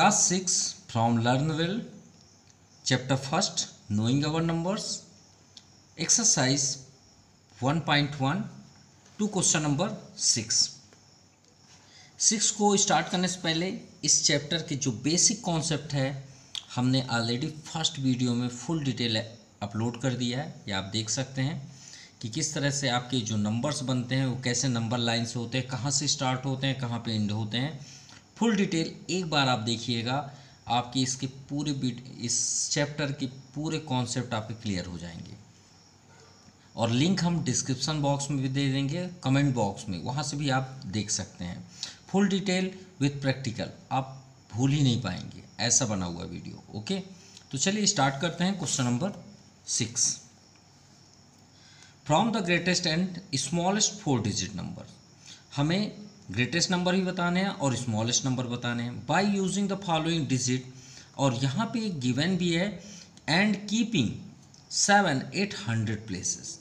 Class 6 from Learnwell, Chapter 1st, Knowing Our Numbers, Exercise 1.1 to Question number 6. 6 को start करने से पहले इस चैप्टर के जो बेसिक कॉन्सेप्ट है हमने ऑलरेडी फर्स्ट वीडियो में फुल डिटेल अपलोड कर दिया है। या आप देख सकते हैं कि किस तरह से आपके जो नंबर्स बनते हैं वो कैसे नंबर लाइन से होते हैं, कहाँ से स्टार्ट होते हैं, कहाँ पे एंड होते हैं। फुल डिटेल एक बार आप देखिएगा, आपकी इसके पूरे इस चैप्टर के पूरे कॉन्सेप्ट आपके क्लियर हो जाएंगे। और लिंक हम डिस्क्रिप्शन बॉक्स में भी दे देंगे, कमेंट बॉक्स में, वहाँ से भी आप देख सकते हैं। फुल डिटेल विथ प्रैक्टिकल, आप भूल ही नहीं पाएंगे, ऐसा बना हुआ वीडियो। ओके, तो चलिए स्टार्ट करते हैं question number 6। From the greatest and smallest 4 digit number, हमें ग्रेटेस्ट नंबर भी बताने हैं और स्मॉलेस्ट नंबर बताने हैं। By using the following digit, और यहाँ पे एक गिवन भी है, एंड कीपिंग 7 8 100 प्लेसेस।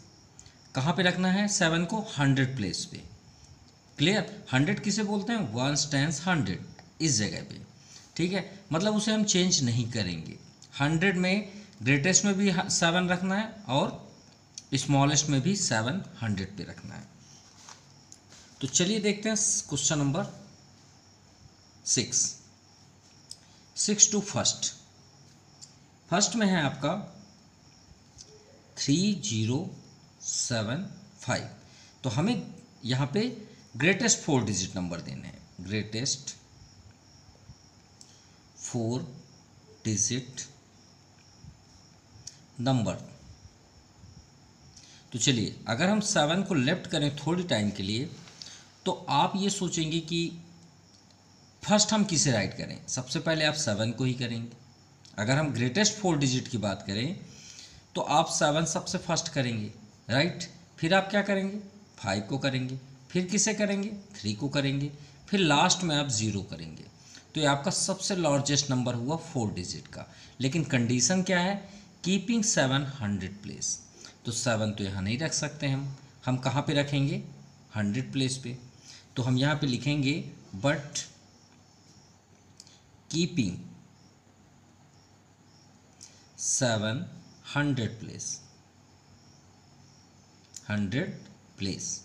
कहाँ पे रखना है 7 को? 100 प्लेस पे। क्लियर? 100 किसे बोलते हैं? 1 10 100, इस जगह पे। ठीक है, मतलब उसे हम चेंज नहीं करेंगे। 100 में ग्रेटेस्ट में भी 7 रखना है और स्मॉलेस्ट में भी 7 100 पे रखना है। तो चलिए देखते हैं क्वेश्चन नंबर 6 टू फर्स्ट में है आपका 3075। तो हमें यहाँ पे ग्रेटेस्ट 4 डिजिट नंबर देने हैं, ग्रेटेस्ट 4 डिजिट नंबर। तो चलिए, अगर हम 7 को लेफ्ट करें थोड़ी टाइम के लिए, तो आप ये सोचेंगे कि फर्स्ट हम किसे राइट करें। सबसे पहले आप 7 को ही करेंगे। अगर हम ग्रेटेस्ट 4 डिजिट की बात करें तो आप 7 सबसे फर्स्ट करेंगे, राइट। फिर आप क्या करेंगे? 5 को करेंगे। फिर किसे करेंगे? 3 को करेंगे। फिर लास्ट में आप 0 करेंगे। तो ये आपका सबसे लार्जेस्ट नंबर हुआ 4 डिजिट का। लेकिन कंडीशन क्या है? Keeping 7 100 place. तो 7 तो यहाँ नहीं रख सकते हम कहाँ पे रखेंगे? 100 प्लेस पे। तो हम यहाँ पे लिखेंगे बट कीपिंग 7 100 प्लेस, 100 प्लेस।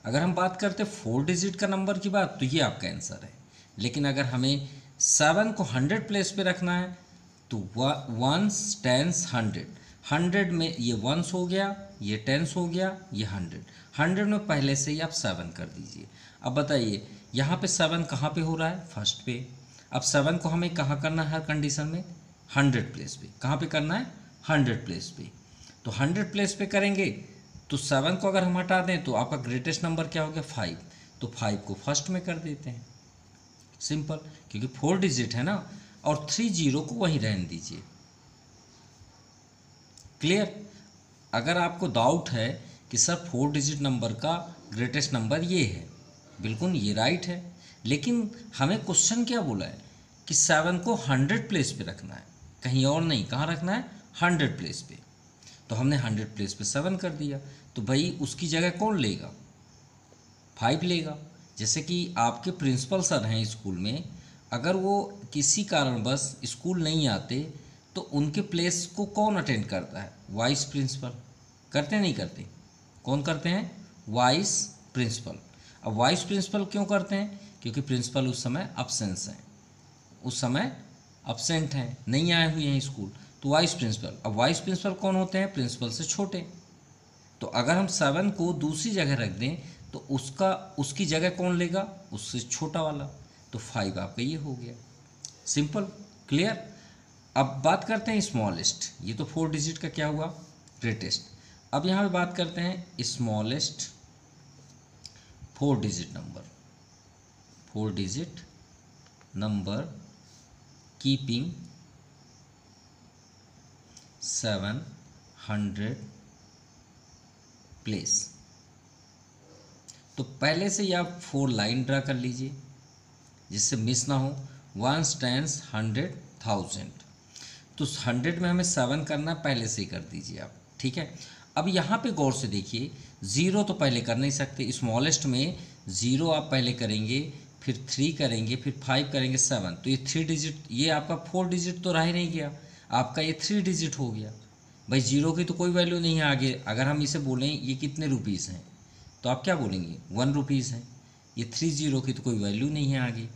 अगर हम बात करते 4 डिजिट का नंबर की बात, तो ये आपका आंसर है। लेकिन अगर हमें 7 को 100 प्लेस पे रखना है तो 1 10 100, 100 में ये 1s हो गया, ये 10s हो गया, ये 100 में पहले से ही आप 7 कर दीजिए। अब बताइए यहाँ पे 7 कहाँ पे हो रहा है? फर्स्ट पे। अब 7 को हमें कहाँ करना है हर कंडीशन में? 100 प्लेस पे। कहाँ पे करना है? 100 प्लेस पे। तो 100 प्लेस पे करेंगे तो 7 को अगर हम हटा दें तो आपका ग्रेटेस्ट नंबर क्या हो गया? 5। तो 5 को फर्स्ट में कर देते हैं, सिंपल, क्योंकि 4 डिजिट है ना। और 30 को वहीं रहने दीजिए। क्लियर? अगर आपको डाउट है कि सर 4 डिजिट नंबर का ग्रेटेस्ट नंबर ये है, बिल्कुल ये राइट है। लेकिन हमें क्वेश्चन क्या बोला है कि 7 को 100 प्लेस पे रखना है, कहीं और नहीं। कहाँ रखना है? 100 प्लेस पे। तो हमने 100 प्लेस पे 7 कर दिया। तो भाई उसकी जगह कौन लेगा? 5 लेगा। जैसे कि आपके प्रिंसिपल सर हैं स्कूल में, अगर वो किसी कारणवश स्कूल नहीं आते तो उनके प्लेस को कौन अटेंड करता है? Vice principal. करते नहीं करते? कौन करते हैं? Vice principal. अब वाइस प्रिंसिपल क्यों करते हैं? क्योंकि प्रिंसिपल उस समय अब्सेंस हैं, उस समय अब्सेंट हैं, नहीं आए हुए हैं स्कूल। तो वाइस प्रिंसिपल। अब वाइस प्रिंसिपल कौन होते हैं? प्रिंसिपल से छोटे। तो अगर हम 7 को दूसरी जगह रख दें तो उसकी जगह कौन लेगा? उससे छोटा वाला। तो 5 आपका ये हो गया, सिंपल। क्लियर? अब बात करते हैं स्मॉलेस्ट। ये तो 4 डिजिट का क्या हुआ? ग्रेटेस्ट। अब यहाँ पे बात करते हैं smallest 4 digit number. 4 digit number keeping 7 100 place. तो पहले से ही आप 4 लाइन ड्रा कर लीजिए जिससे मिस ना हो। 1 10 100 1000। तो 100 में हमें 7 करना, पहले से ही कर दीजिए आप। ठीक है, अब यहाँ पे गौर से देखिए, 0 तो पहले कर नहीं सकते। स्मॉलेस्ट में 0 आप पहले करेंगे, फिर 3 करेंगे, फिर 5 करेंगे 7, तो ये 3 डिजिट, ये आपका 4 डिजिट तो रह ही नहीं गया, आपका ये 3 डिजिट हो गया। भाई जीरो की तो कोई वैल्यू नहीं है आगे। अगर हम इसे बोलें ये कितने रुपीज़ हैं तो आप क्या बोलेंगे 1 रुपीज़ है। ये 3 जीरो की तो कोई वैल्यू नहीं है आगे,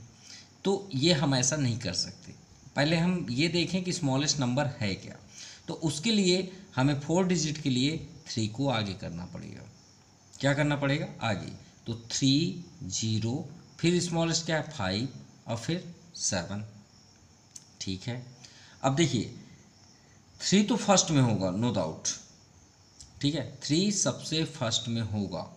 तो ये हम ऐसा नहीं कर सकते। पहले हम ये देखें कि स्मॉलेस्ट नंबर है क्या। तो उसके लिए हमें 4 डिजिट के लिए 3 को आगे करना पड़ेगा। क्या करना पड़ेगा आगे, तो 3 0, फिर स्मॉलेस्ट क्या है 5 और फिर 7। ठीक है, अब देखिए 3 तो फर्स्ट में होगा नो डाउट, ठीक है, 3 सबसे फर्स्ट में होगा,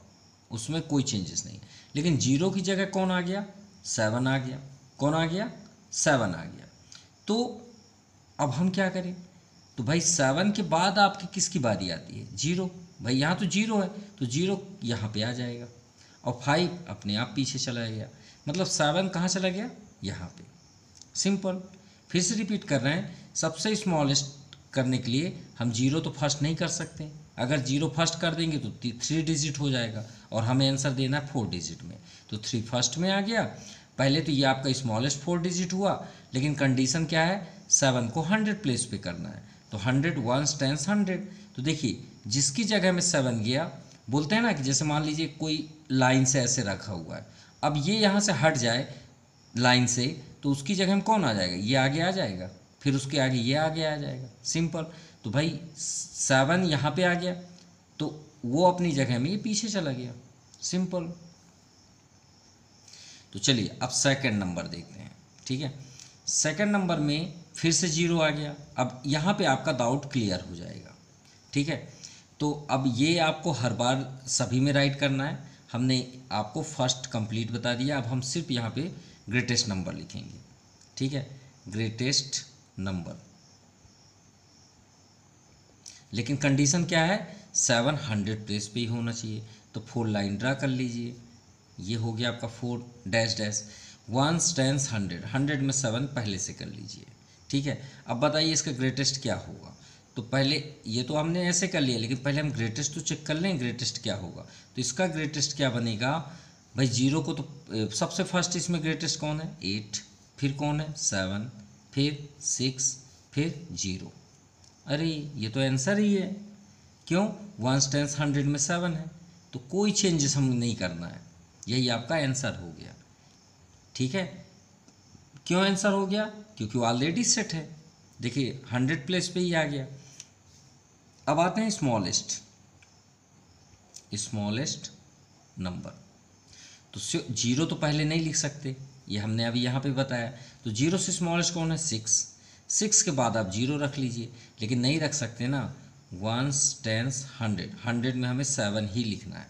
उसमें कोई चेंजेस नहीं। लेकिन 0 की जगह कौन आ गया 7 आ गया। कौन आ गया 7 आ गया। तो अब हम क्या करें, तो भाई 7 के बाद आपकी किसकी बारी आती है 0। भाई यहाँ तो 0 है तो 0 यहाँ पे आ जाएगा और 5 अपने आप पीछे चला गया, मतलब 7 कहाँ चला गया यहाँ पे। सिंपल। फिर से रिपीट कर रहे हैं, सबसे स्मॉलेस्ट करने के लिए हम 0 तो फर्स्ट नहीं कर सकते। अगर 0 फर्स्ट कर देंगे तो 3 डिजिट हो जाएगा और हमें आंसर देना है 4 डिजिट में, तो 3 फर्स्ट में आ गया। पहले तो ये आपका स्मॉलेस्ट 4 डिजिट हुआ, लेकिन कंडीशन क्या है 7 को 100 प्लेस पे करना है, तो 100 1s 10s 100। तो देखिए जिसकी जगह में 7 गया, बोलते हैं ना कि जैसे मान लीजिए कोई लाइन से ऐसे रखा हुआ है, अब ये यहाँ से हट जाए लाइन से तो उसकी जगह में कौन आ जाएगा, ये आगे आ जाएगा, फिर उसके आगे ये आगे आ जाएगा। सिंपल। तो भाई 7 यहाँ पे आ गया तो वो अपनी जगह में ये पीछे चला गया। सिंपल। तो चलिए अब सेकंड नंबर देखते हैं। ठीक है, सेकंड नंबर में फिर से 0 आ गया। अब यहाँ पे आपका डाउट क्लियर हो जाएगा। ठीक है, तो अब ये आपको हर बार सभी में राइट करना है। हमने आपको फर्स्ट कंप्लीट बता दिया, अब हम सिर्फ यहाँ पे ग्रेटेस्ट नंबर लिखेंगे। ठीक है, ग्रेटेस्ट नंबर, लेकिन कंडीशन क्या है 700 प्लेस पे ही होना चाहिए। तो 4 लाइन ड्रा कर लीजिए, ये हो गया आपका 4 डैश डैश 1s 10s 100, 100 में 7 पहले से कर लीजिए। ठीक है, अब बताइए इसका ग्रेटेस्ट क्या होगा। तो पहले ये तो हमने ऐसे कर लिया, लेकिन पहले हम ग्रेटेस्ट तो चेक कर लें ग्रेटेस्ट क्या होगा। तो इसका ग्रेटेस्ट क्या बनेगा भाई, 0 को तो सबसे फर्स्ट इसमें ग्रेटेस्ट कौन है 8, फिर कौन है 7, फिर 6, फिर 0। अरे ये तो आंसर ही है, क्यों 1s 10s 100 में 7 है, तो कोई चेंजेस हमें नहीं करना है, यही आपका आंसर हो गया। ठीक है, क्यों आंसर हो गया, क्योंकि ऑलरेडी सेट है। देखिए 100 प्लेस पे ही आ गया। अब आते हैं स्मॉलेस्ट नंबर। तो 0 तो पहले नहीं लिख सकते, ये हमने अभी यहाँ पे बताया। तो 0 से स्मॉलेस्ट कौन है 6 के बाद आप 0 रख लीजिए, लेकिन नहीं रख सकते ना 1s 10s 100, 100 में हमें 7 ही लिखना है।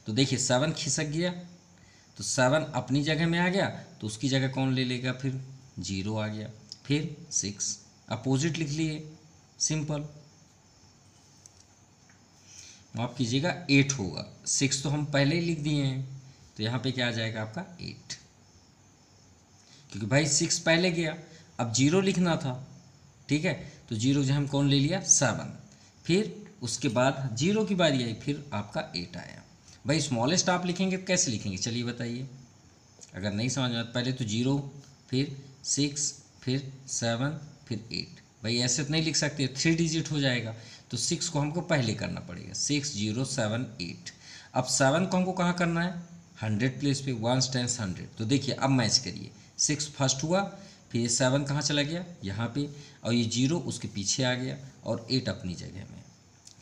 तो देखिए 7 खिसक गया, तो 7 अपनी जगह में आ गया, तो उसकी जगह कौन ले लेगा फिर 0 आ गया, फिर 6 अपोजिट लिख लिए। सिंपल। माफ कीजिएगा 8 होगा, 6 तो हम पहले ही लिख दिए हैं, तो यहाँ पे क्या आ जाएगा आपका 8, क्योंकि भाई 6 पहले गया, अब 0 लिखना था। ठीक है, तो 0 जो हम कौन ले लिया 7, फिर उसके बाद 0 की बारी आई, फिर आपका 8 आया। भाई स्मॉलेस्ट आप लिखेंगे तो कैसे लिखेंगे चलिए बताइए, अगर नहीं समझ में पहले तो 0, फिर 6, फिर 7, फिर 8। भाई ऐसे तो नहीं लिख सकते, 3 डिजिट हो जाएगा, तो 6 को हमको पहले करना पड़ेगा, 6 0 7 8। अब 7 को हमको कहाँ करना है 100 प्लेस पे, 1s 10s 100। तो देखिए अब मैच करिए, 6 फर्स्ट हुआ, फिर 7 कहाँ चला गया यहाँ पे, और ये 0 उसके पीछे आ गया, और 8 अपनी जगह में।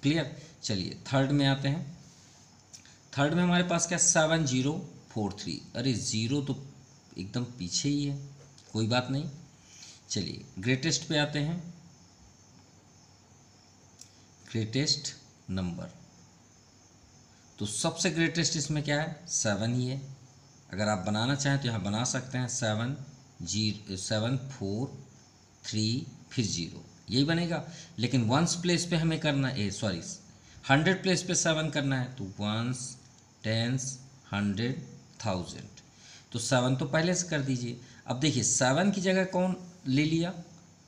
क्लियर। चलिए थर्ड में आते हैं। थर्ड में हमारे पास क्या 7 0 4 3। अरे 0 तो एकदम पीछे ही है, कोई बात नहीं। चलिए ग्रेटेस्ट पे आते हैं। ग्रेटेस्ट नंबर, तो सबसे ग्रेटेस्ट इसमें क्या है 7 ही है। अगर आप बनाना चाहें तो यहाँ बना सकते हैं 7 4 3 फिर 0, यही बनेगा। लेकिन 1s प्लेस पे हमें करना है, 100 प्लेस पे 7 करना है, तो 1s 10s 100 1000। तो 7 तो पहले से कर दीजिए। अब देखिए 7 की जगह कौन ले लिया,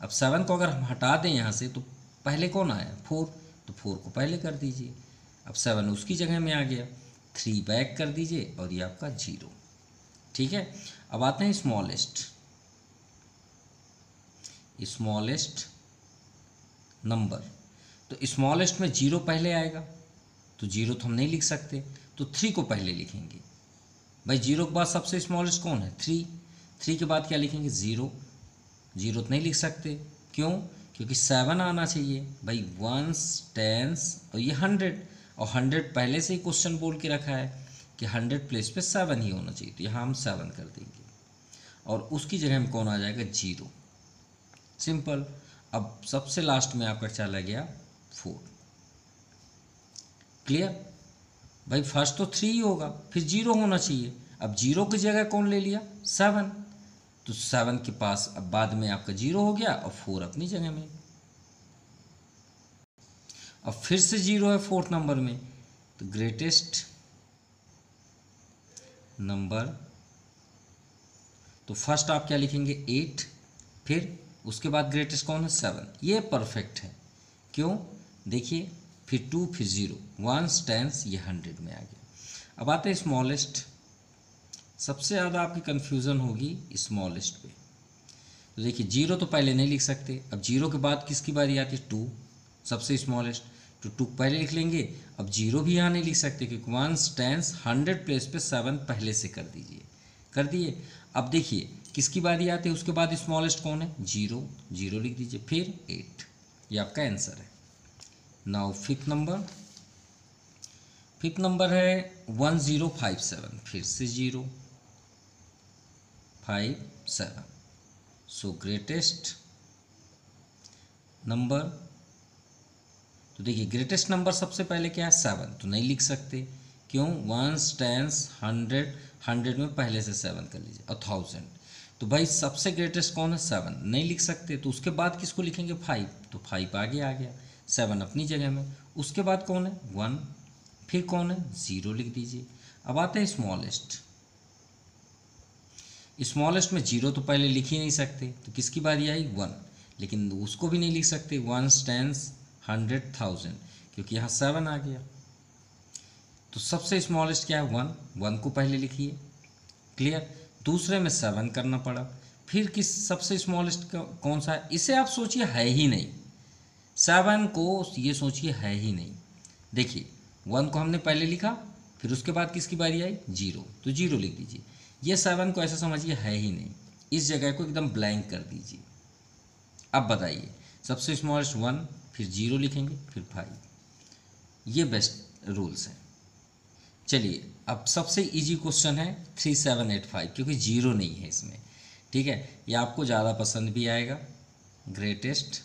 अब 7 को अगर हम हटा दें यहाँ से तो पहले कौन आया 4, तो 4 को पहले कर दीजिए। अब 7 उसकी जगह में आ गया, 3 बैक कर दीजिए और ये आपका 0। ठीक है, अब आते हैं स्मॉलेस्ट नंबर। तो स्मॉलेस्ट में 0 पहले आएगा, तो 0 तो हम नहीं लिख सकते, तो 3 को पहले लिखेंगे। भाई 0 के बाद सबसे स्मॉलेस्ट कौन है? 3। 3 के बाद क्या लिखेंगे? 0। 0 तो नहीं लिख सकते, क्यों? क्योंकि 7 आना चाहिए। भाई 1s 10s और ये 100, और 100 पहले से ही क्वेश्चन बोल के रखा है कि 100 प्लेस पे 7 ही होना चाहिए, तो यहाँ हम 7 कर देंगे और उसकी जगह में कौन आ जाएगा? 0। सिंपल। अब सबसे लास्ट में आपका चला गया 4। क्लियर? भाई फर्स्ट तो 3 ही होगा, फिर 0 होना चाहिए। अब 0 की जगह कौन ले लिया? 7। तो 7 के पास अब बाद में आपका 0 हो गया और 4 अपनी जगह में। अब फिर से 0 है 4th नंबर में, तो ग्रेटेस्ट नंबर, तो फर्स्ट आप क्या लिखेंगे? 8, फिर उसके बाद ग्रेटेस्ट कौन है? 7। ये परफेक्ट है, क्यों? देखिए फिर 2, फिर 0, 1s 10s, ये 100 में आ गया। अब आते हैं स्मॉलेस्ट। सबसे ज़्यादा आपकी कन्फ्यूज़न होगी स्मॉलेस्ट पे। तो देखिए 0 तो पहले नहीं लिख सकते, अब 0 के बाद किसकी बारी आती है? 2, सबसे स्मॉलेस्ट, तो 2 पहले लिख लेंगे। अब 0 भी यहाँ नहीं लिख सकते क्योंकि 1s 10s 100 प्लेस पे 7 पहले से कर दीजिए, कर दिए। अब देखिए किसकी बारी आती है उसके बाद स्मॉलेस्ट कौन है? 0, 0 लिख दीजिए, फिर 8। ये आपका आंसर है। नाउ फिफ्थ नंबर है 1057, फिर से 0 5 7। सो ग्रेटेस्ट नंबर, तो देखिए ग्रेटेस्ट नंबर सबसे पहले क्या है? 7, तो नहीं लिख सकते, क्यों? 1s 10s 100, 100 में पहले से 7 कर लीजिए, और 1000। तो भाई सबसे ग्रेटेस्ट कौन है? 7, नहीं लिख सकते, तो उसके बाद किसको लिखेंगे? 5, तो 5 आगे आ गया, 7 अपनी जगह में। उसके बाद कौन है? 1, फिर कौन है? 0 लिख दीजिए। अब आते हैं स्मॉलेस्ट में 0 तो पहले लिख ही नहीं सकते, तो किसकी बारी आई? 1, लेकिन उसको भी नहीं लिख सकते, 1s 10s 100 1000, क्योंकि यहाँ 7 आ गया। तो सबसे स्मॉलेस्ट क्या है? 1 को पहले लिखिए। क्लियर? दूसरे में 7 करना पड़ा। फिर किस सबसे स्मॉलेस्ट कौन सा है? इसे आप सोचिए है ही नहीं, 7 को ये सोचिए है ही नहीं। देखिए 1 को हमने पहले लिखा, फिर उसके बाद किसकी बारी आई? 0, तो 0 लिख दीजिए। ये 7 को ऐसा समझिए है ही नहीं, इस जगह को एकदम ब्लैंक कर दीजिए। अब बताइए सबसे स्मॉलेस्ट 1, फिर 0 लिखेंगे, फिर 5। ये बेस्ट रूल्स हैं। चलिए अब सबसे इजी क्वेश्चन है 3785, क्योंकि 0 नहीं है इसमें। ठीक है, ये आपको ज़्यादा पसंद भी आएगा। ग्रेटेस्ट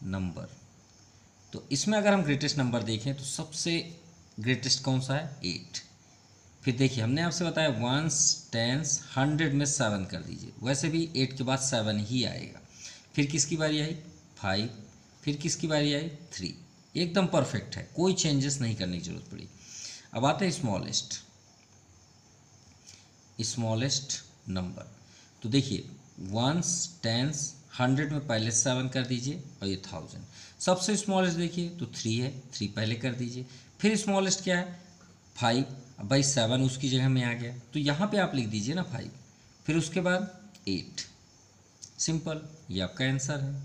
नंबर, तो इसमें अगर हम ग्रेटेस्ट नंबर देखें तो सबसे ग्रेटेस्ट कौन सा है? 8। फिर देखिए हमने आपसे बताया 1s 10s 100 में 7 कर दीजिए, वैसे भी 8 के बाद 7 ही आएगा। फिर किसकी बारी आई? 5, फिर किसकी बारी आई? 3। एकदम परफेक्ट है, कोई चेंजेस नहीं करने की जरूरत पड़ी। अब आते हैं स्मॉलेस्ट नंबर। तो देखिए 1s 10s 100 में पहले 7 कर दीजिए, और ये 1000। सबसे स्मॉलेस्ट देखिए तो 3 है, 3 पहले कर दीजिए। फिर स्मॉलेस्ट क्या है? 5। अब भाई 7 उसकी जगह में आ गया, तो यहाँ पे आप लिख दीजिए ना 5, फिर उसके बाद 8। सिंपल, ये आपका आंसर है।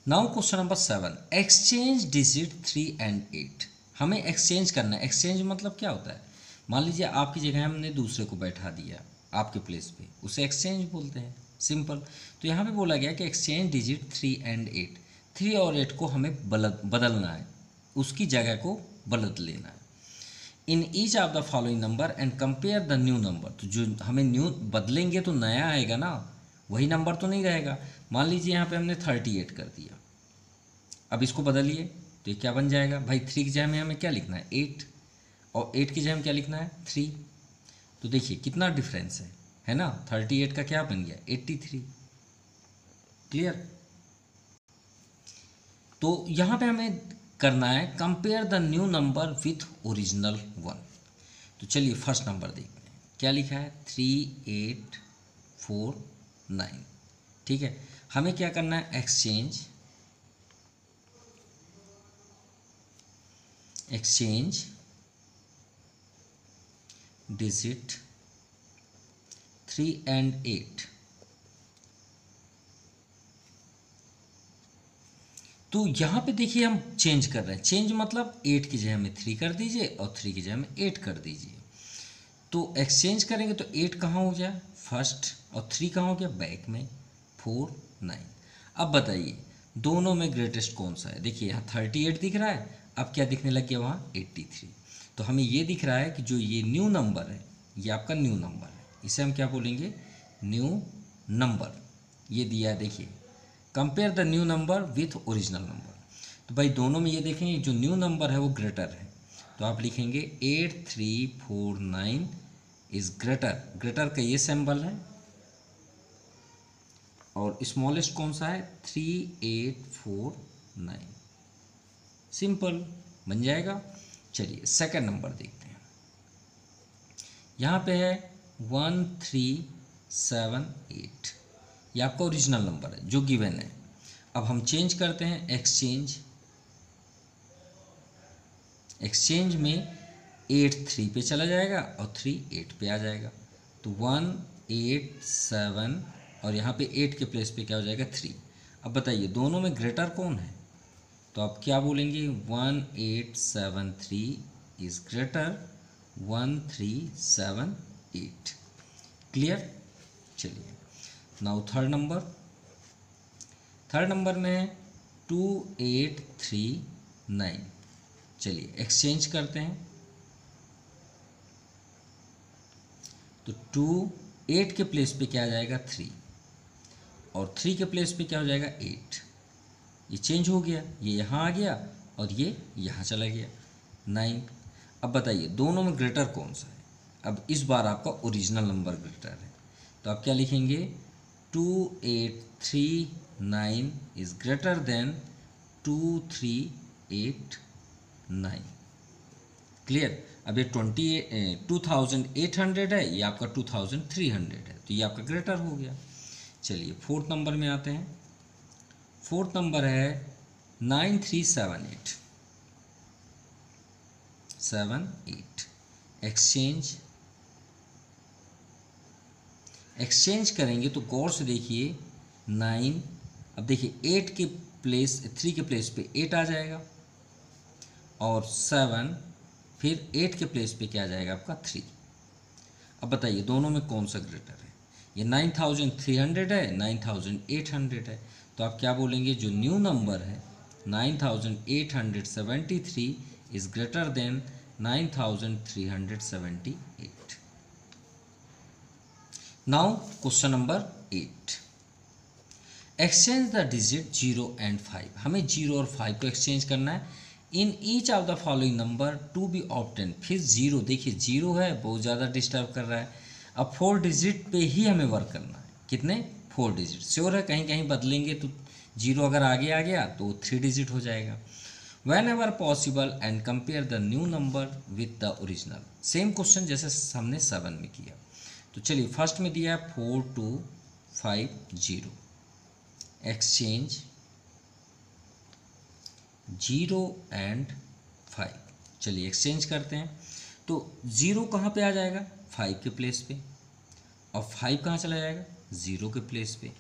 Now question number 7, exchange digit 3 and 8। हमें एक्सचेंज करना है। एक्सचेंज मतलब क्या होता है? मान लीजिए आपकी जगह हमने दूसरे को बैठा दिया आपके प्लेस पे, उसे एक्सचेंज बोलते हैं। सिंपल। तो यहाँ पे बोला गया कि एक्सचेंज डिजिट 3 and 8, 3 और 8 को हमें बदलना है, उसकी जगह को बदल लेना है। In each of the following number and compare the new number. तो जो हमें न्यू बदलेंगे तो नया आएगा ना, वही नंबर तो नहीं रहेगा। मान लीजिए यहाँ पे हमने 38 कर दिया, अब इसको बदलिए तो ये क्या बन जाएगा? भाई 3 की जगह में हमें क्या लिखना है? 8, और 8 की जगह में क्या लिखना है? 3। तो देखिए कितना डिफरेंस है ना? 38 का क्या बन गया? 83। क्लियर? तो यहाँ पे हमें करना है compare the new number with original 1। तो चलिए फर्स्ट नंबर देखते हैं, क्या लिखा है? 3849। ठीक है, हमें क्या करना है? Exchange digit 3 and 8। तो यहाँ पे देखिए हम चेंज कर रहे हैं, चेंज मतलब 8 की जगह में 3 कर दीजिए और 3 की जगह में 8 कर दीजिए। तो एक्सचेंज करेंगे तो 8 कहाँ हो गया फर्स्ट और 3 कहाँ हो गया बैक में 4 9। अब बताइए दोनों में ग्रेटेस्ट कौन सा है। देखिए यहाँ 38 दिख रहा है, अब क्या दिखने लग गया वहाँ 83। तो हमें ये दिख रहा है कि जो ये न्यू नंबर है ये आपका न्यू नंबर है, इसे हम क्या बोलेंगे न्यू नंबर। ये दिया है देखिए, compare the new number with original number. तो भाई दोनों में ये देखेंगे जो न्यू नंबर है वो ग्रेटर है, तो आप लिखेंगे 8349 इज ग्रेटर। ग्रेटर का ये सिंबल है और स्मॉलेस्ट कौन सा है 3849। सिंपल बन जाएगा। चलिए सेकंड नंबर देखते हैं। यहाँ पे है 1378, ये आपका ओरिजिनल नंबर है जो गिवन है। अब हम चेंज करते हैं एक्सचेंज में 8 3 पे चला जाएगा और 3 8 पे आ जाएगा। तो 187 और यहाँ पे 8 के प्लेस पे क्या हो जाएगा 3। अब बताइए दोनों में ग्रेटर कौन है, तो आप क्या बोलेंगे 1873 इज ग्रेटर 1378। क्लियर। चलिए नाउ थर्ड नंबर में है 2839। चलिए एक्सचेंज करते हैं। तो 8 के प्लेस पे क्या आ जाएगा 3 और 3 के प्लेस पे क्या हो जाएगा 8। ये चेंज हो गया, ये यहाँ आ गया और ये यहाँ चला गया 9। अब बताइए दोनों में ग्रेटर कौन सा है। अब इस बार आपका ओरिजिनल नंबर ग्रेटर है, तो आप क्या लिखेंगे 2839 इज ग्रेटर देन 2389। क्लियर। अब ये 2800 है, ये आपका 2300 है, तो ये आपका ग्रेटर हो गया। चलिए फोर्थ नंबर में आते हैं। फोर्थ नंबर है 9378 एक्सचेंज करेंगे तो गौर से देखिए 9। अब देखिए 8 के प्लेस 3 के प्लेस पे 8 आ जाएगा और 7 फिर 8 के प्लेस पे क्या आ जाएगा आपका 3। अब बताइए दोनों में कौन सा ग्रेटर है। ये 9300 है 9800 है, तो आप क्या बोलेंगे जो न्यू नंबर है 9873 is greater than 9378। Now question number 8। Exchange the digit 0 and 5। हमें 0 और 5 को एक्सचेंज करना है in each of the following number to be obtain. फिर 0, देखिए 0 है बहुत ज़्यादा डिस्टर्ब कर रहा है। अब 4 डिजिट पे ही हमें वर्क करना है। कितने 4 डिजिट। श्योर है कहीं कहीं बदलेंगे तो 0 अगर आगे आ गया तो 3 डिजिट हो जाएगा। Van ever possible and compare the new number with the original. Same question जैसे हमने 7 में किया। तो चलिए फर्स्ट में दिया 4250 एक्सचेंज 0 and 5। चलिए एक्सचेंज करते हैं। तो 0 कहाँ पे आ जाएगा 5 के प्लेस पे और 5 कहाँ चला जाएगा 0 के प्लेस पे।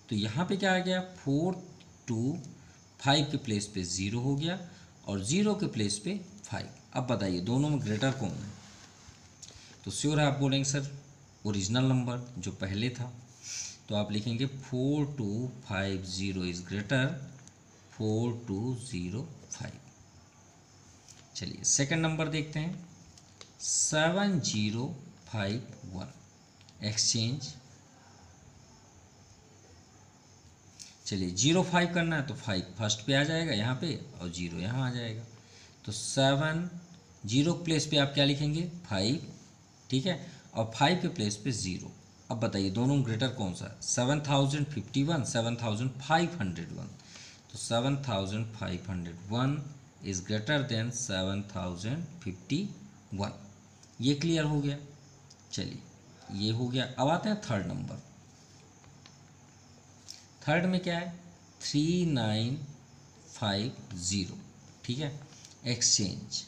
तो यहाँ पे क्या आ गया 425 के प्लेस पे 0 हो गया और 0 के प्लेस पे 5। अब बताइए दोनों में ग्रेटर कौन है। तो श्योर है आप बोलेंगे सर ओरिजिनल नंबर जो पहले था, तो आप लिखेंगे 4250 इज ग्रेटर 4205। चलिए सेकंड नंबर देखते हैं 7051 एक्सचेंज। चलिए 05 करना है तो 5 फर्स्ट पे आ जाएगा यहाँ पे और 0 यहाँ आ जाएगा। तो 7 0 प्लेस पे आप क्या लिखेंगे 5, ठीक है, और 5 के प्लेस पे 0। अब बताइए दोनों ग्रेटर कौन सा है 7051 7501। तो 7501 इज ग्रेटर देन 7051। ये क्लियर हो गया। चलिए ये हो गया। अब आते हैं थर्ड नंबर। थर्ड में क्या है 3950, ठीक है, एक्सचेंज,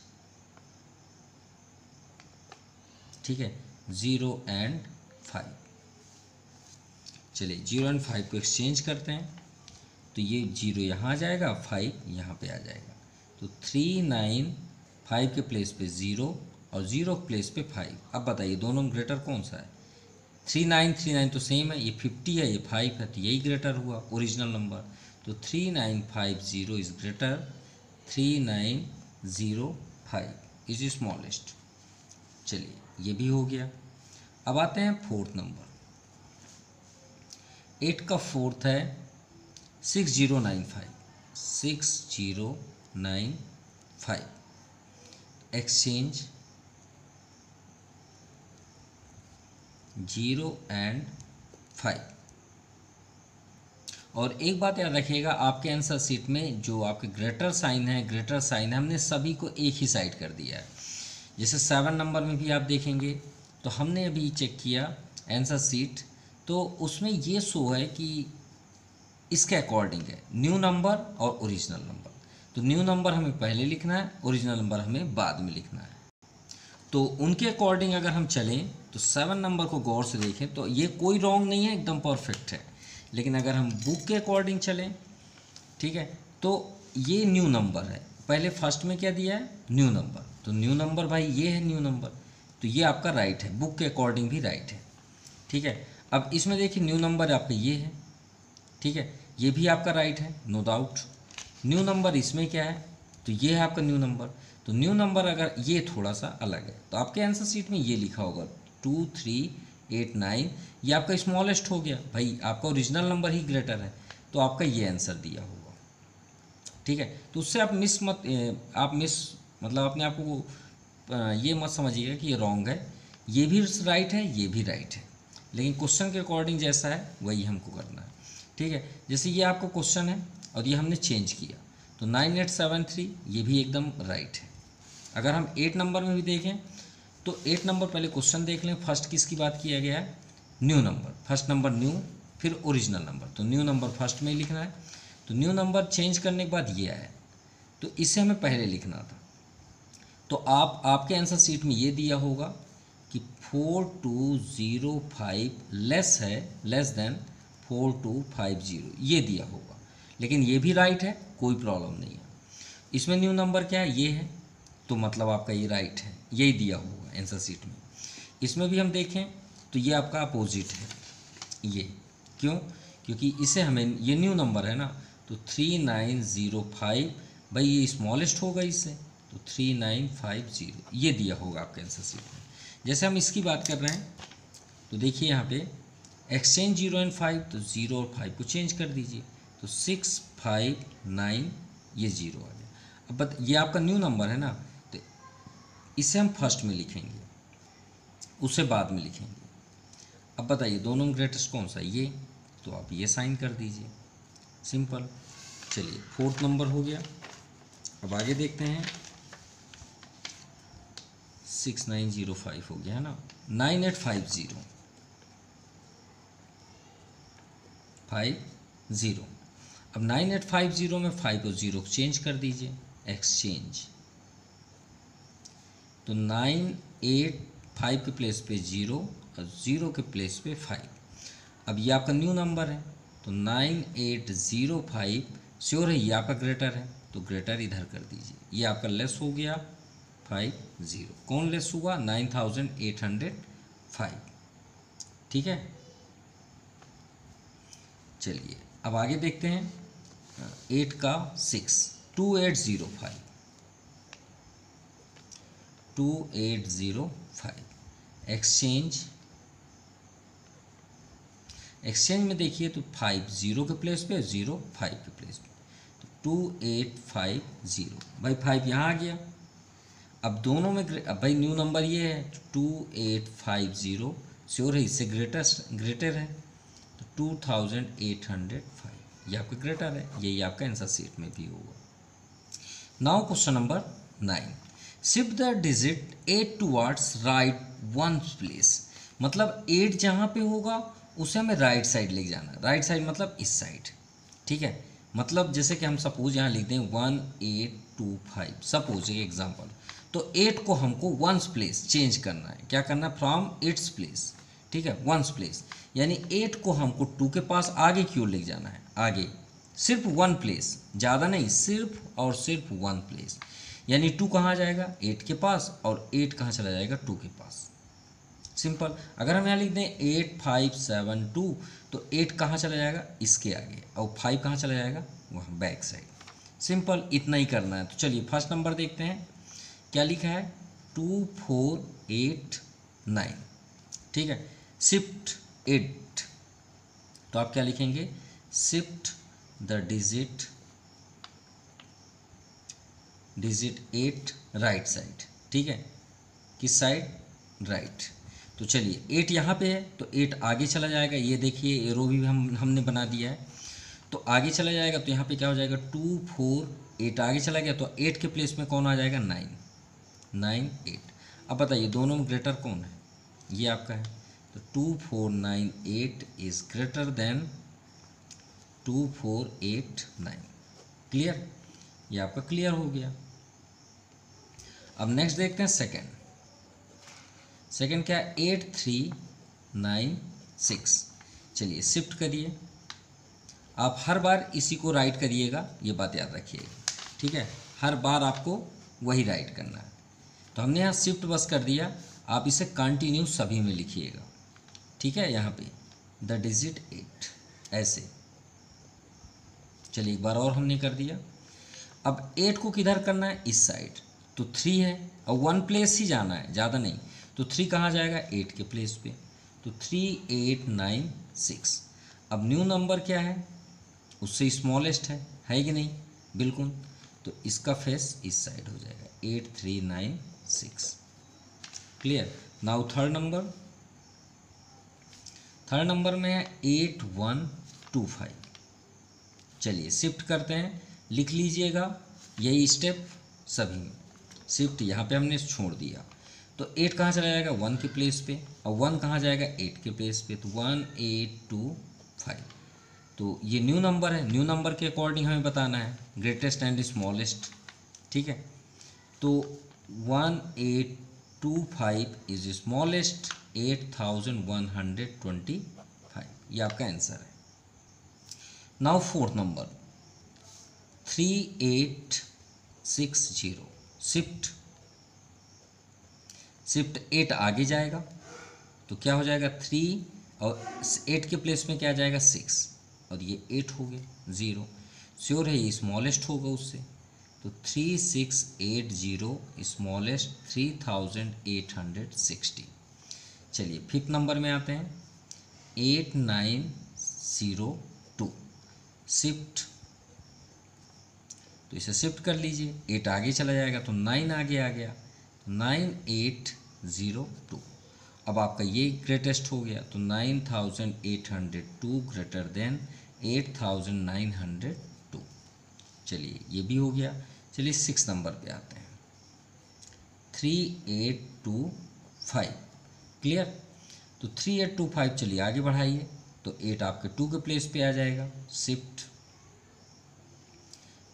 ठीक है 0 and 5। चलिए 0 एंड 5 को एक्सचेंज करते हैं, तो ये 0 यहाँ आ जाएगा, 5 यहाँ पे आ जाएगा। तो 3 9 5 के प्लेस पे 0 और 0 के प्लेस पे 5। अब बताइए दोनों में ग्रेटर कौन सा है? 3 9 तो सेम है, ये 50 है, ये 5 है, तो यही ग्रेटर हुआ ओरिजिनल नंबर। तो 3950 इज ग्रेटर 3905 इज स्मॉलेस्ट। चलिए ये भी हो गया। अब आते हैं फोर्थ नंबर। 8 का फोर्थ है 6095। 6095 एक्सचेंज 0 एंड 5। और एक बात याद रखिएगा, आपके आंसर शीट में जो आपके ग्रेटर साइन है हमने सभी को एक ही साइड कर दिया है। जैसे 7 नंबर में भी आप देखेंगे तो हमने अभी चेक किया आंसर शीट, तो उसमें ये शो है कि इसके अकॉर्डिंग है न्यू नंबर और ओरिजिनल नंबर। तो न्यू नंबर हमें पहले लिखना है, ओरिजिनल नंबर हमें बाद में लिखना है। तो उनके अकॉर्डिंग अगर हम चलें तो 7 नंबर को गौर से देखें तो ये कोई रॉन्ग नहीं है, एकदम परफेक्ट है। लेकिन अगर हम बुक के अकॉर्डिंग चलें, ठीक है, तो ये न्यू नंबर है। पहले फर्स्ट में क्या दिया है? New number. तो न्यू नंबर भाई ये है न्यू नंबर, तो ये आपका राइट है, बुक के अकॉर्डिंग भी राइट है, ठीक है। अब इसमें देखिए न्यू नंबर आपका ये है, ठीक है, ये भी आपका राइट है, नो डाउट। न्यू नंबर इसमें क्या है? तो ये है आपका न्यू नंबर। तो न्यू नंबर अगर ये थोड़ा सा अलग है तो आपके आंसर शीट में ये लिखा होगा 2389, ये आपका स्मॉलेस्ट हो गया। भाई आपका ओरिजिनल नंबर ही ग्रेटर है, तो आपका ये आंसर दिया होगा, ठीक है। तो उससे आप मिस मतलब अपने आप को ये मत समझिएगा कि ये रॉन्ग है, ये भी राइट है, ये भी राइट है, लेकिन क्वेश्चन के अकॉर्डिंग जैसा है वही हमको करना है, ठीक है। जैसे ये आपका क्वेश्चन है और ये हमने चेंज किया, तो 9873 ये भी एकदम राइट है। अगर हम 8 नंबर में भी देखें तो 8 नंबर पहले क्वेश्चन देख लें, फर्स्ट किसकी बात किया गया है? New number, first number new, फिर ओरिजिनल नंबर, तो न्यू नंबर फर्स्ट में ही लिखना है। तो न्यू नंबर चेंज करने के बाद ये आया, तो इसे हमें पहले लिखना था। तो आपके आंसर शीट में ये दिया होगा कि 4205 लेस है, लेस देन 4250, ये दिया होगा। लेकिन ये भी राइट है, कोई प्रॉब्लम नहीं है। इसमें न्यू नंबर क्या है? ये है, तो मतलब आपका ये राइट है, यही दिया होगा आंसर शीट में। इसमें भी हम देखें तो ये आपका अपोजिट है, ये क्यों? क्योंकि इसे हमें, ये न्यू नंबर है ना, तो 3905, भाई ये स्मॉलेस्ट होगा इससे, तो 3950 ये दिया होगा आपके आंसर शीट में। जैसे हम इसकी बात कर रहे हैं तो देखिए यहाँ पे एक्सचेंज 0 एंड 5, तो 0 और 5 को चेंज कर दीजिए, तो 659 ये 0 आ गया। अब ये आपका न्यू नंबर है ना, तो इसे हम फर्स्ट में लिखेंगे, उसे बाद में लिखेंगे। अब बताइए दोनों में ग्रेटेस्ट कौन सा है? ये, तो आप ये साइन कर दीजिए, सिंपल। चलिए फोर्थ नंबर हो गया। अब आगे देखते हैं, 6905 हो गया है ना, 9850 50। अब 9850 में 5 और 0 को चेंज कर दीजिए, एक्सचेंज, तो 985 के प्लेस पे 0 और 0 के प्लेस पे 5। अब ये आपका न्यू नंबर है, तो 9805 श्योर है ये आपका ग्रेटर है, तो ग्रेटर इधर कर दीजिए। ये आपका लेस हो गया 50, कौन लेस हुआ? 9805, ठीक है। चलिए अब आगे देखते हैं 8 का 6, 2805 एक्सचेंज में देखिए तो 5 0 के प्लेस पे, 0 5 के प्लेस पे, तो 2850, भाई 5 यहाँ आ गया। अब दोनों में अब भाई न्यू नंबर ये है 2850, श्योर है इससे ग्रेटर है, तो 2805 ये आपका ग्रेटर है, यही आपका आंसर शीट में भी होगा। Now question number 9, shift the digit 8 towards right 1 place. मतलब 8 जहाँ पे होगा उसे हमें राइट साइड ले जाना है, राइट साइड मतलब इस साइड, ठीक है। मतलब जैसे कि हम सपोज यहाँ लिख दें 1825, सपोज एक एग्जाम्पल, तो 8 को हमको 1 प्लेस चेंज करना है, क्या करना है? फ्रॉम इट्स प्लेस, ठीक है, वंस प्लेस, यानी 8 को हमको 2 के पास आगे की ओर ले जाना है, आगे सिर्फ 1 प्लेस, ज़्यादा नहीं, सिर्फ और सिर्फ 1 प्लेस, यानी 2 कहाँ जाएगा 8 के पास और 8 कहाँ चला जाएगा 2 के पास। सिंपल। अगर हम यहाँ लिख दें 8 5 7 2 तो 8 कहाँ चला जाएगा इसके आगे और 5 कहाँ चला जाएगा वहाँ बैक साइड। सिंपल, इतना ही करना है। तो चलिए फर्स्ट नंबर देखते हैं क्या लिखा है 2 4 8 9, ठीक है। शिफ्ट 8, तो आप क्या लिखेंगे shift the digit 8 right side, ठीक है, किस साइड राइट। तो चलिए 8 यहाँ पे है तो 8 आगे चला जाएगा, ये देखिए एरो भी हमने बना दिया है, तो आगे चला जाएगा तो यहाँ पे क्या हो जाएगा 2 4 8 आगे चला गया तो 8 के प्लेस में कौन आ जाएगा 9 8। अब बताइए दोनों में ग्रेटर कौन है, ये आपका है, तो 2 4 9 8 इज ग्रेटर देन 2 4 8 9। क्लियर, ये आपका क्लियर हो गया। अब नेक्स्ट देखते हैं सेकंड क्या है 8 3 9 6। चलिए शिफ्ट करिए, आप हर बार इसी को राइट करिएगा, ये बात याद रखिएगा, ठीक है, हर बार आपको वही राइट करना है। तो हमने यहाँ शिफ्ट बस कर दिया, आप इसे कंटिन्यू सभी में लिखिएगा, ठीक है, यहाँ पे द डिजिट 8 ऐसे। चलिए एक बार और हमने कर दिया। अब 8 को किधर करना है इस साइड, तो 3 है और 1 प्लेस ही जाना है, ज़्यादा नहीं, तो 3 कहाँ जाएगा 8 के प्लेस पे, तो 3 8 9 6। अब न्यू नंबर क्या है उससे स्मॉलेस्ट है कि नहीं, बिल्कुल, तो इसका फेस इस साइड हो जाएगा 8 3 9 6। क्लियर। नाउ थर्ड नंबर में है 8 1 2 5। चलिए शिफ्ट करते हैं, लिख लीजिएगा यही स्टेप सभी में। शिफ्ट यहाँ पे हमने छोड़ दिया, तो 8 कहाँ चला जाएगा 1 के प्लेस पे और 1 कहाँ जाएगा 8 के प्लेस पे, तो 1 8 2 5। तो ये न्यू नंबर है, न्यू नंबर के अकॉर्डिंग हमें बताना है ग्रेटेस्ट एंड स्मॉलेस्ट, ठीक है। तो 1 8 2 5 इज स्मॉलेस्ट 8125, ये आपका आंसर है। Now fourth number 3 8 6 0। शिफ्ट 8 आगे जाएगा तो क्या हो जाएगा 3 और 8 के प्लेस में क्या जाएगा 6 और ये 8 हो गया 0, श्योर है ये स्मॉलेस्ट होगा उससे, तो 3 6 8 0 स्मॉलेस्ट 3860। चलिए फिफ्थ नंबर में आते हैं 8 9 0 2। शिफ्ट, तो इसे शिफ्ट कर लीजिए, 8 आगे चला जाएगा तो 9 आगे आ गया, 9 8 0 2। अब आपका ये ग्रेटेस्ट हो गया, तो 9802 ग्रेटर देन 8902। चलिए ये भी हो गया। चलिए 6 नंबर पे आते हैं 3825। क्लियर, तो 3825 चलिए आगे बढ़ाइए, तो 8 आपके 2 के प्लेस पे आ जाएगा, शिफ्ट,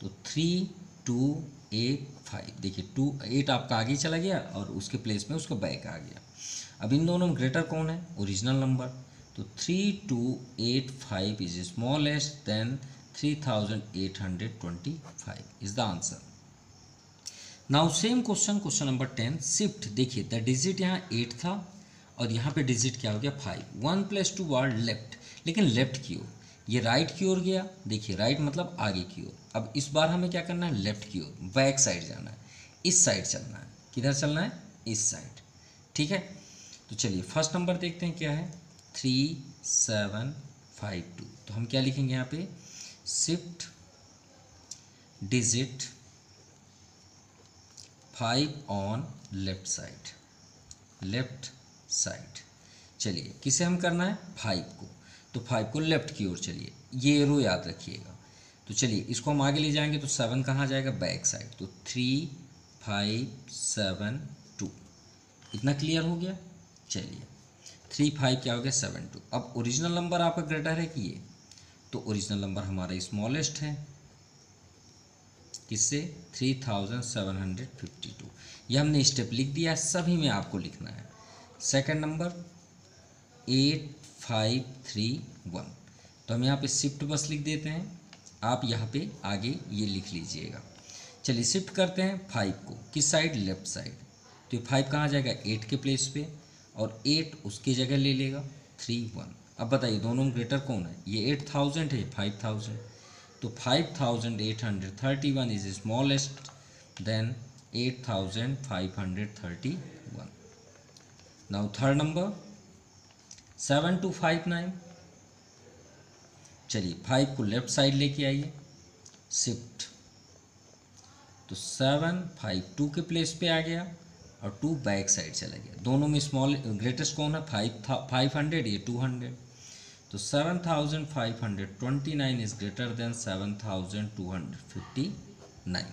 तो 3 2 8 5। देखिए 8 आपका आगे चला गया और उसके प्लेस में उसका बैक आ गया। अब इन दोनों में ग्रेटर कौन है, ओरिजिनल नंबर, तो 3285 is smallest then 3825 is the answer. Now same question number 10। Shift, देखिए द डिजिट यहाँ 8 था और यहाँ पे डिजिट क्या हो गया 5। 1 + 2 बार लेफ्ट, लेकिन लेफ्ट की ओर, ये राइट की ओर गया, देखिए राइट मतलब आगे की ओर। अब इस बार हमें क्या करना है, लेफ्ट की ओर, बैक साइड जाना है, इस साइड चलना है। किधर चलना है, इस साइड, ठीक है। तो चलिए फर्स्ट नंबर देखते हैं क्या है 3752। तो हम क्या लिखेंगे यहाँ पे, shift digit 5 on left side. चलिए किसे हम करना है, 5 को, तो 5 को लेफ्ट की ओर चलिए, ये एरो याद रखिएगा। तो चलिए इसको हम आगे ले जाएंगे तो 7 कहाँ जाएगा, बैक साइड, तो 3 5 7 2। इतना क्लियर हो गया। चलिए 3 5 क्या हो गया 7 2। अब ओरिजिनल नंबर आपका ग्रेटर है कि ये, तो ओरिजिनल नंबर हमारा स्मॉलेस्ट है, किससे, 3752। ये हमने स्टेप लिख दिया, सभी में आपको लिखना है। Second number 8531। तो हम यहाँ पे शिफ्ट बस लिख देते हैं, आप यहाँ पे आगे ये लिख लीजिएगा। चलिए शिफ्ट करते हैं 5 को किस साइड, लेफ्ट साइड। तो ये 5 कहाँ जाएगा, 8 के प्लेस पे, और 8 उसकी जगह ले लेगा 31। अब बताइए दोनों में ग्रेटर कौन है, ये 8000 है, 5000। तो 5831 is smallest then 8531। Now third number 7259। चलिए 5 को लेफ्ट साइड लेके आइए, शिफ्ट, तो 752 के प्लेस पे आ गया और 2 बैक साइड चला गया। दोनों में स्मॉल ग्रेटेस्ट कौन है, 500, ये 200। तो 7529 इज ग्रेटर देन 7259।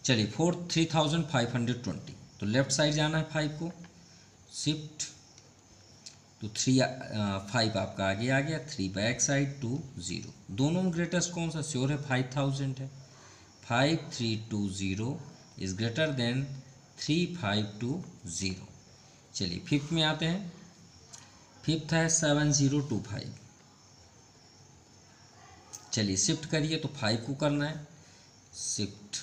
चलिए 3520। तो लेफ्ट साइड जाना है 5 को, शिफ्ट, तो 5 आपका आगे आ गया, 3 बैक साइड, 2 0। दोनों में ग्रेटेस्ट कौन सा, श्योर है 5000 है। 5320 इज ग्रेटर देन 3520। चलिए फिफ्थ में आते हैं, फिफ्थ है 7025। चलिए शिफ्ट करिए, तो 5 को करना है शिफ्ट,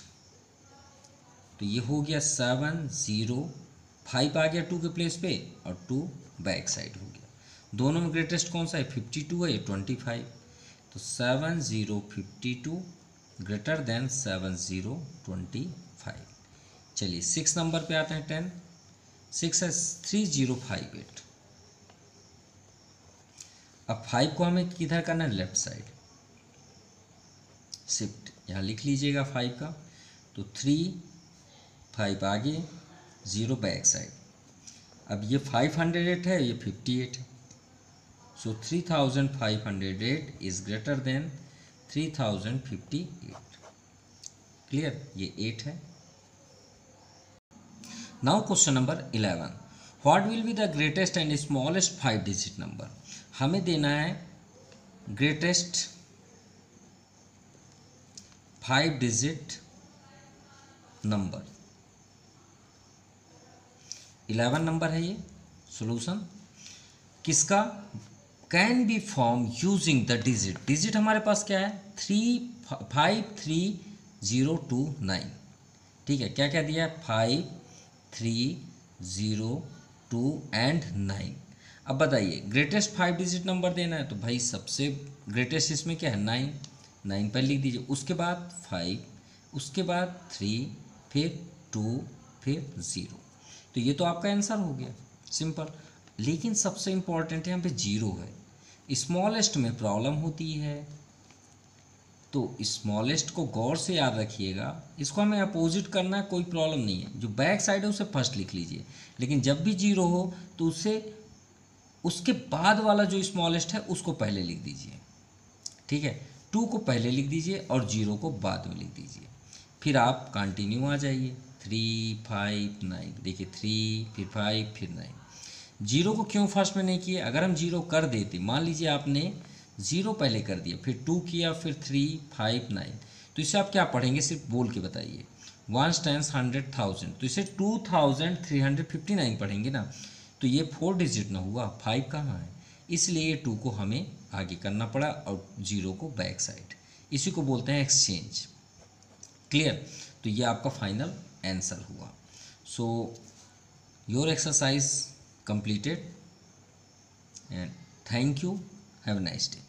तो ये हो गया 705 आ गया 2 के प्लेस पे, और 2 बैक साइड हो गया। दोनों में ग्रेटेस्ट कौन सा है, 52 है, ये 25। तो 7052 ग्रेटर देन 7025। चलिए 6 नंबर पे आते हैं, 10। 6 है 3058। अब 5 को हमें किधर करना है, लेफ्ट साइड, शिफ्ट, यहाँ लिख लीजिएगा 5 का, तो 5 आगे, 0 बैक साइड। अब ये 508 है, ये 58 है, सो 3508 इज ग्रेटर देन 3058। क्लियर, ये 8 है। Now question number 11, what will be the greatest and smallest 5 digit number. हमें देना है ग्रेटेस्ट 5 डिजिट नंबर, 11 नंबर है ये। सॉल्यूशन किसका, can be form using the digit. Digit हमारे पास क्या है, 353029। ठीक है, क्या क्या दिया है, 5302 एंड 9। अब बताइए ग्रेटेस्ट 5 डिजिट नंबर देना है, तो भाई सबसे ग्रेटेस्ट इसमें क्या है, 9 पर लिख दीजिए, उसके बाद 5, उसके बाद 3, फिर 2, फिर 0। तो ये तो आपका आंसर हो गया, सिंपल। लेकिन सबसे इम्पॉर्टेंट यहाँ पे 0 है, स्मॉलेस्ट में प्रॉब्लम होती है। तो स्मॉलेस्ट को गौर से याद रखिएगा, इसको हमें अपोजिट करना है, कोई प्रॉब्लम नहीं है। जो बैक साइड है उसे फर्स्ट लिख लीजिए, लेकिन जब भी 0 हो तो उसे उसके बाद वाला जो स्मॉलेस्ट है उसको पहले लिख दीजिए। ठीक है, 2 को पहले लिख दीजिए और 0 को बाद में लिख दीजिए। फिर आप कंटिन्यू आ जाइए, 3, 5, 9। देखिए 3, फिर 5, फिर 9। 0 को क्यों फर्स्ट में नहीं किए, अगर हम 0 कर देते, मान लीजिए आपने 0 पहले कर दिया, फिर 2 किया, फिर 3, 5, 9, तो इसे आप क्या पढ़ेंगे, सिर्फ बोल के बताइए। 1 टाइम्स 100,000, तो इसे 2359 पढ़ेंगे ना। तो ये 4 डिजिट ना हुआ, 5 कहाँ है, इसलिए 2 को हमें आगे करना पड़ा और 0 को बैक साइड। इसी को बोलते हैं एक्सचेंज। क्लियर, तो ये आपका फाइनल आंसर हुआ। So your exercise completed and thank you, have a nice day।